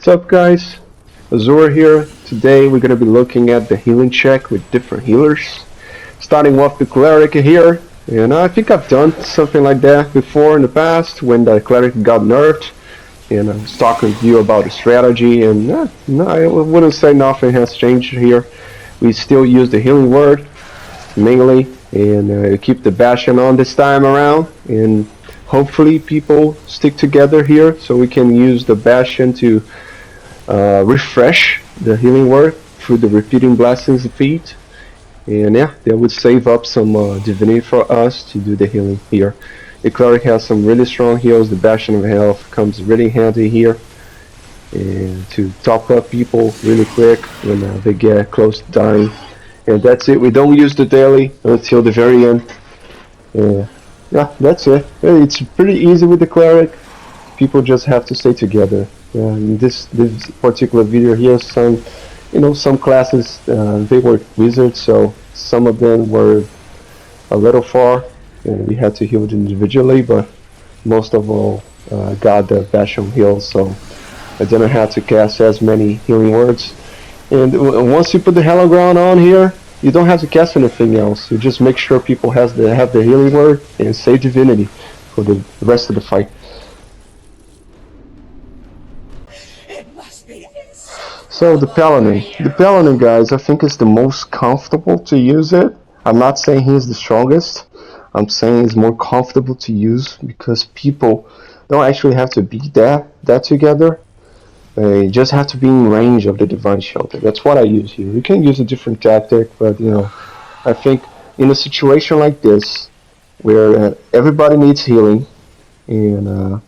What's up, guys? Azure here. Today we're going to be looking at the healing check with different healers. Starting off the Cleric here. And I think I've done something like that before in the past when the Cleric got nerfed. And I was talking with you about the strategy, and no, I wouldn't say nothing has changed here. We still use the healing word mainly, and keep the Bastion on this time around. And hopefully people stick together here so we can use the Bastion to refresh the healing word through the repeating blessings feat. And yeah, that would save up some divinity for us to do the healing here. The Cleric has some really strong heals. The Bastion of Health comes really handy here, and to top up people really quick when they get close to dying. And that's it. We don't use the daily until the very end. Yeah, that's it. It's pretty easy with the Cleric. People just have to stay together. In this particular video here, some classes they were wizards, so some of them were a little far, and we had to heal them individually. But most of all got the Bastion heal, so I didn't have to cast as many healing words. And once you put the Hellground on here, you don't have to cast anything else. You just make sure people have the healing word and say divinity for the rest of the fight. So the Paladin, guys, I think is the most comfortable to use it. I'm not saying he's the strongest. I'm saying he's more comfortable to use because people don't actually have to beat that together. They just have to be in range of the Divine Shelter. That's what I use here. You can use a different tactic, but I think in a situation like this, where everybody needs healing, and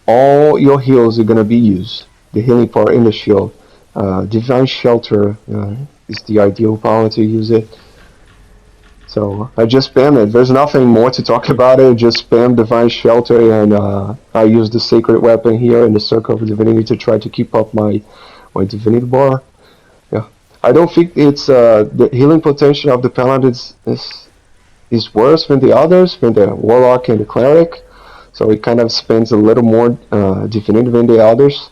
all your heals are going to be used, the healing part in the shield, Divine Shelter is the ideal power to use it. So I just spam it. There's nothing more to talk about it. Just spam Divine Shelter, and I use the Sacred Weapon here in the Circle of Divinity to try to keep up my Divinity bar. Yeah, I don't think it's the healing potential of the Paladin is worse than the others, than the Warlock and the Cleric. So it kind of spends a little more Divinity than the others.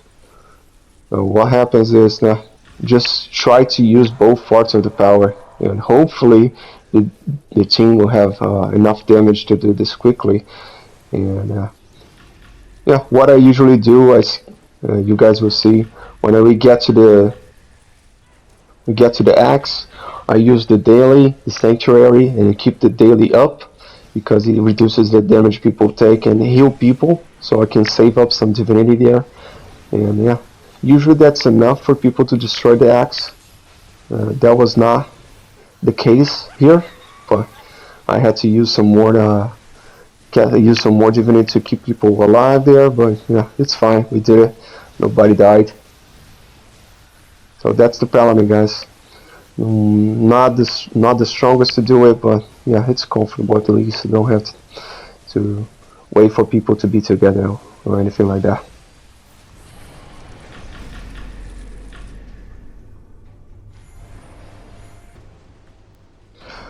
What happens is just try to use both parts of the power, and hopefully the team will have enough damage to do this quickly. And yeah, what I usually do, as you guys will see, when we get to the axe, I use the daily, the sanctuary, and keep the daily up because it reduces the damage people take and heal people, so I can save up some divinity there. And yeah, usually that's enough for people to destroy the axe. That was not the case here, but I had to use some more divinity to keep people alive there. But yeah, it's fine. We did it. Nobody died. So that's the Paladin, guys. Not the strongest to do it, but yeah, it's comfortable at least. You don't have to wait for people to be together or anything like that.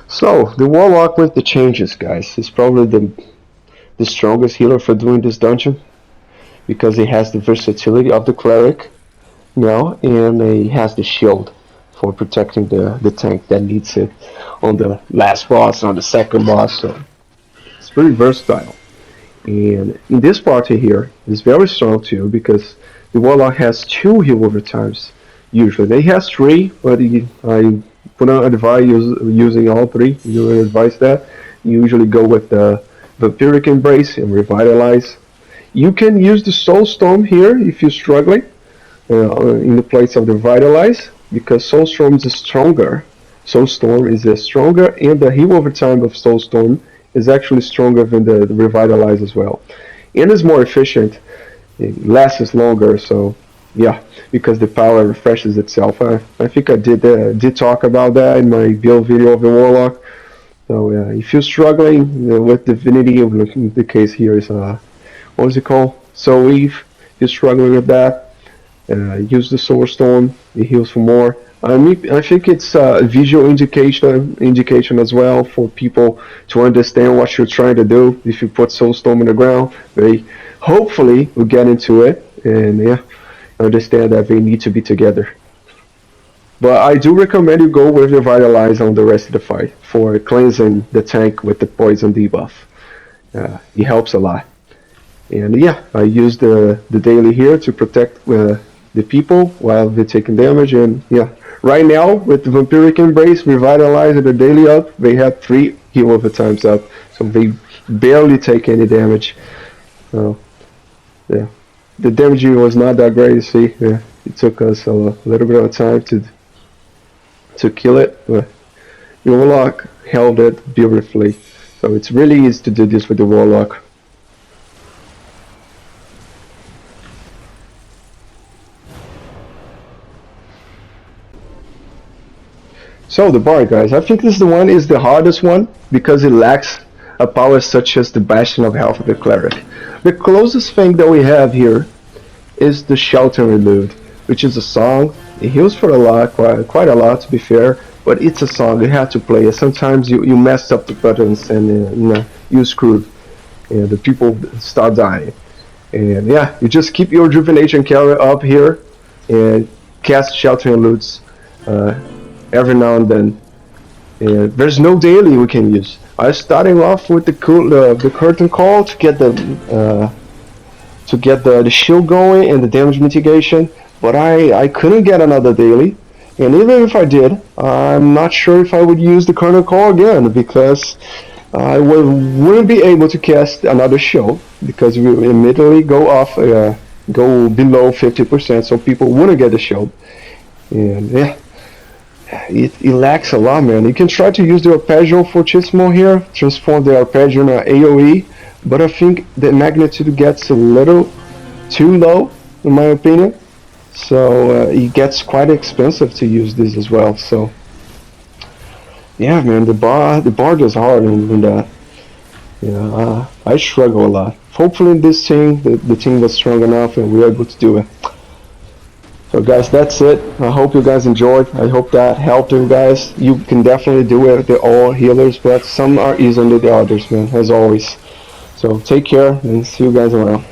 So the Warlock with the changes, guys, is probably the strongest healer for doing this dungeon because he has the versatility of the Cleric now, and he has the shield for protecting the tank that needs it on the last boss, on the second boss. So it's pretty versatile. And in this party here, it's very strong too because the Warlock has 2 heal over times. Usually they has 3, but I wouldn't advise using all 3. You would advise that. You usually go with the Vampiric Embrace and Revitalize. You can use the Soulstorm here if you're struggling in the place of the Revitalize, because Soulstorm is stronger. Soulstorm is stronger, and the heal over time of Soulstorm is actually stronger than the Revitalize as well. And it's more efficient. It lasts longer, so yeah, because the power refreshes itself. I think I did talk about that in my build video of the Warlock. So if you're struggling with Divinity, the case here is what is it called? Soul Eve. If you're struggling with that, use the Soulstorm. It heals for more. I think it's a visual indication as well for people to understand what you're trying to do. If you put Soulstorm in the ground, they hopefully will get into it, and yeah, understand that they need to be together. But I do recommend you go with Revitalize on the rest of the fight for cleansing the tank with the poison debuff. It helps a lot. And yeah, I use the daily here to protect the people while they're taking damage. And yeah, right now with the Vampiric Embrace, Revitalize, and the daily up, they have 3 heal over times up. So they barely take any damage. So yeah, the damage was not that great, you see. Yeah, it took us a little bit of time to kill it, but the Warlock held it beautifully. So it's really easy to do this with the Warlock. So the bar, guys, I think this one is the hardest one because it lacks a power such as the Bastion of Health of the Cleric. The closest thing that we have here is the Shelter Removed, which is a song. It heals for a lot, quite a lot to be fair, but it's a song, you have to play it. Sometimes you mess up the buttons and you screwed, and the people start dying. And yeah, you just keep your Rejuvenation carrier up here and cast Sheltering Loots every now and then. And there's no daily we can use. I was starting off with the Curtain Call to get the shield going and the damage mitigation, but I couldn't get another daily. And even if I did, I'm not sure if I would use the Curtain Call again, because I wouldn't be able to cast another shield, because we immediately go off, go below 50%, so people wouldn't get the shield. And yeah, it lacks a lot, man. You can try to use the Arpeggio fortissimo here, transform the Arpeggio in an AoE, but I think the magnitude gets a little too low, in my opinion. So it gets quite expensive to use this as well. So yeah, man, the bar is hard, and I struggle a lot. Hopefully this team, the team was strong enough and we were able to do it. So guys, that's it. I hope you guys enjoyed. I hope that helped you guys. You can definitely do it. They're all healers, but some are easier than the others, man, as always. So take care and see you guys around.